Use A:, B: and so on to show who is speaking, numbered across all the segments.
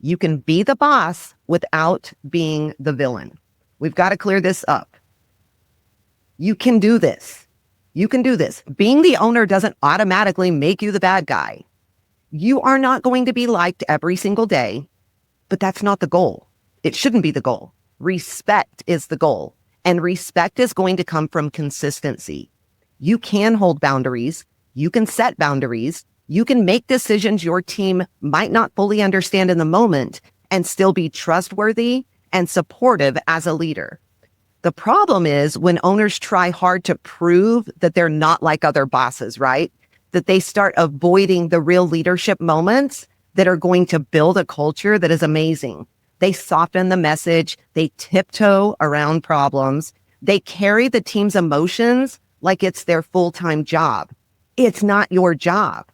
A: You can be the boss without being the villain. We've got to clear this up. You can do this. You can do this. Being the owner doesn't automatically make you the bad guy. You are not going to be liked every single day, but that's not the goal. It shouldn't be the goal. Respect is the goal. And respect is going to come from consistency. You can hold boundaries. You can set boundaries. You can make decisions your team might not fully understand in the moment and still be trustworthy and supportive as a leader. The problem is when owners try hard to prove that they're not like other bosses, right? That they start avoiding the real leadership moments that are going to build a culture that is amazing. They soften the message. They tiptoe around problems. They carry the team's emotions like it's their full-time job. It's not your job.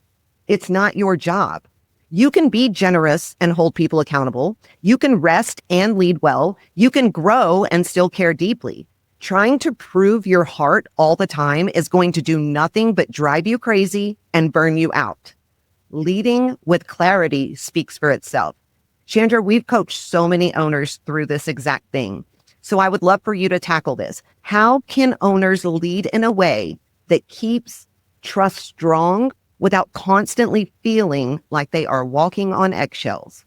A: It's not your job. You can be generous and hold people accountable. You can rest and lead well. You can grow and still care deeply. Trying to prove your heart all the time is going to do nothing but drive you crazy and burn you out. Leading with clarity speaks for itself. Chandra, we've coached so many owners through this exact thing. So I would love for you to tackle this. How can owners lead in a way that keeps trust strong without constantly feeling like they are walking on eggshells?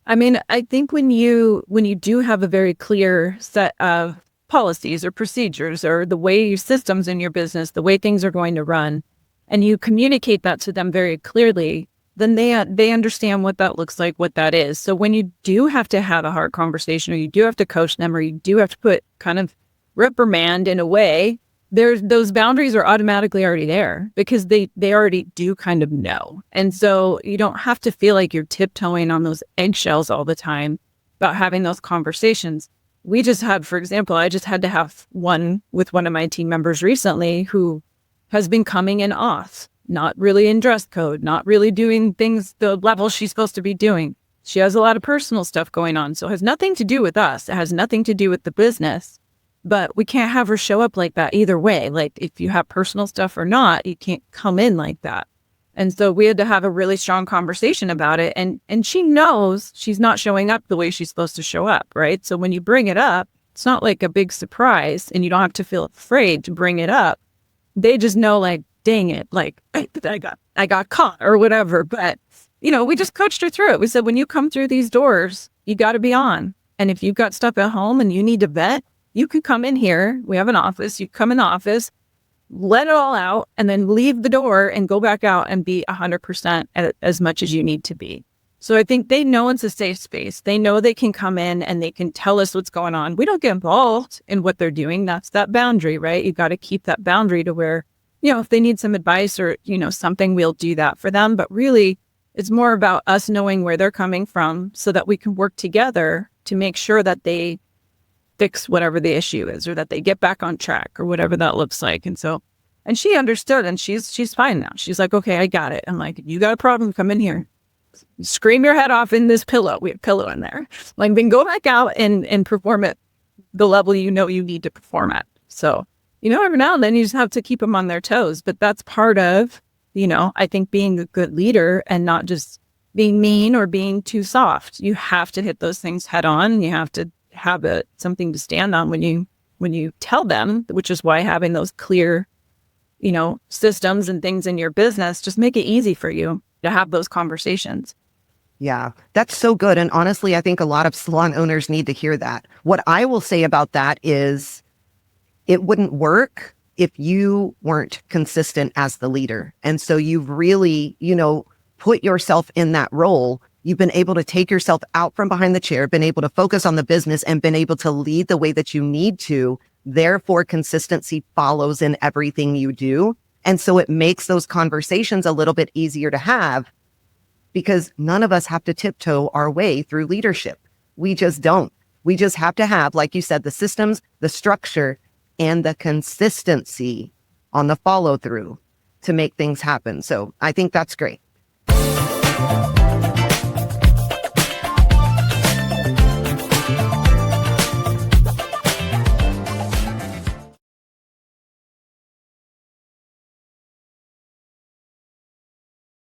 B: I mean, I think when you do have a very clear set of policies or procedures or the way your systems in your business, the way things are going to run, and you communicate that to them very clearly, then they understand what that looks like, what that is. So when you do have to have a hard conversation, or you do have to coach them, or you do have to put kind of reprimand in a way, those boundaries are automatically already there because they already do kind of know. And so you don't have to feel like you're tiptoeing on those eggshells all the time about having those conversations. We just had, for example, I just had to have one with one of my team members recently who has been coming in off, not really in dress code, not really doing things the level she's supposed to be doing. She has a lot of personal stuff going on. So it has nothing to do with us. It has nothing to do with the business. But we can't have her show up like that either way. Like if you have personal stuff or not, you can't come in like that. And so we had to have a really strong conversation about it. And she knows she's not showing up the way she's supposed to show up, right? So when you bring it up, it's not like a big surprise and you don't have to feel afraid to bring it up. They just know like, dang it, like I got caught or whatever. But, we just coached her through it. We said, when you come through these doors, you got to be on. And if you've got stuff at home and you need to vet, you can come in here. We have an office. You come in the office, let it all out, and then leave the door and go back out and be 100% as much as you need to be. So I think they know it's a safe space. They know they can come in and they can tell us what's going on. We don't get involved in what they're doing. That's that boundary, right? You got to keep that boundary to where, if they need some advice or, something, we'll do that for them. But really, it's more about us knowing where they're coming from so that we can work together to make sure that they fix whatever the issue is or that they get back on track or whatever that looks like. And she understood and she's fine now. She's like, okay, I got it. I'm like, you got a problem, come in here. Scream your head off in this pillow. We have a pillow in there. Like, then go back out and perform at the level you need to perform at. So, every now and then you just have to keep them on their toes. But that's part of, I think being a good leader and not just being mean or being too soft. You have to hit those things head on. You have to have something to stand on when you tell them, which is why having those clear, systems and things in your business just make it easy for you to have those conversations.
A: Yeah, that's so good. And honestly, I think a lot of salon owners need to hear that. What I will say about that is it wouldn't work if you weren't consistent as the leader. And so you've really, put yourself in that role. You've been able to take yourself out from behind the chair, been able to focus on the business and been able to lead the way that you need to. Therefore, consistency follows in everything you do. And so it makes those conversations a little bit easier to have because none of us have to tiptoe our way through leadership. We just don't. We just have to have, like you said, the systems, the structure, and the consistency on the follow through to make things happen. So I think that's great.